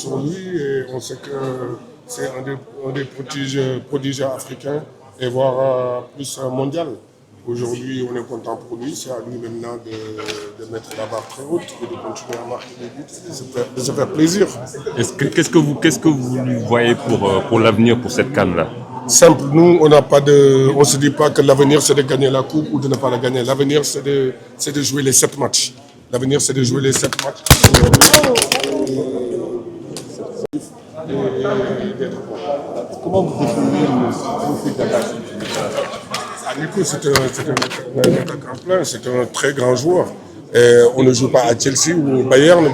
Sur lui et on sait que c'est un des prodiges africains et voire plus mondial. Aujourd'hui, on est content pour lui. C'est à lui maintenant de mettre la barre très haute et de continuer à marquer des buts et de se faire plaisir. Qu'est-ce que vous lui voyez pour l'avenir, pour cette CAN-là? Simple, nous, on ne se dit pas que l'avenir c'est de gagner la coupe ou de ne pas la gagner. L'avenir c'est de jouer les 7 matchs. L'avenir c'est de jouer les 7 matchs. Comment vous définissez le profil d'attaque? Nico, c'est un attaquant plein, c'est un très grand joueur. Et on ne joue pas à Chelsea ou au Bayern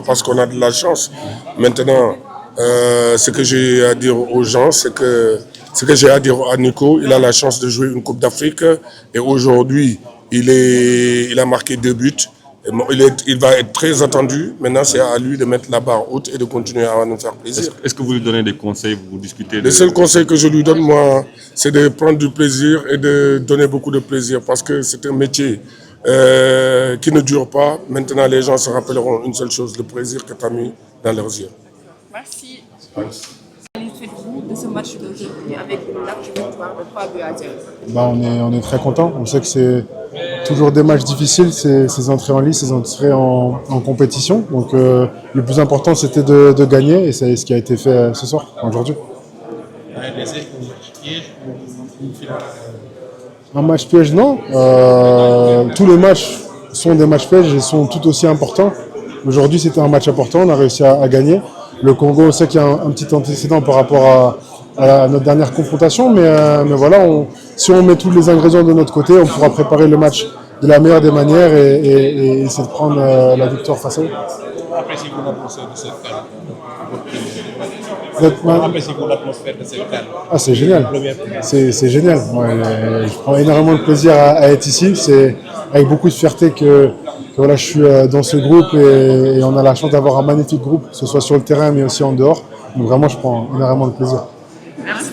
parce qu'on a de la chance. Maintenant, ce que j'ai à dire aux gens, c'est que ce que j'ai à dire à Nico, il a la chance de jouer une Coupe d'Afrique et aujourd'hui, il a marqué 2 buts. Il va être très attendu. Maintenant, c'est à lui de mettre la barre haute et de continuer à nous faire plaisir. Est-ce que vous lui donnez des conseils, vous discutez Le seul conseil que je lui donne, moi, c'est de prendre du plaisir et de donner beaucoup de plaisir parce que c'est un métier qui ne dure pas. Maintenant, les gens se rappelleront une seule chose, le plaisir que tu as mis dans leurs yeux. Merci. Quel faites-vous de ce match d'aujourd'hui avec une large victoire de 3 buts à 0? On est très content. On sait que c'est toujours des matchs difficiles, ces entrées en lice, ces entrées en compétition. Donc le plus important, c'était de gagner et c'est ce qui a été fait ce soir, aujourd'hui. Un match piège, non. Tous les matchs sont des matchs pièges et sont tout aussi importants. Aujourd'hui, c'était un match important, on a réussi à gagner. Le Congo, on sait qu'il y a un petit antécédent par rapport à notre dernière confrontation, mais voilà, si on met tous les ingrédients de notre côté, on pourra préparer le match de la meilleure des manières et essayer de prendre la victoire face à eux. Appréciez-vous l'atmosphère de cette CAN? Notre- L'atmosphère de cette CAN? Ah, c'est génial. C'est génial. Ouais, je prends énormément de plaisir à être ici. C'est avec beaucoup de fierté que voilà, je suis dans ce groupe et on a la chance d'avoir un magnifique groupe, que ce soit sur le terrain mais aussi en dehors. Donc vraiment, je prends énormément de plaisir. Merci.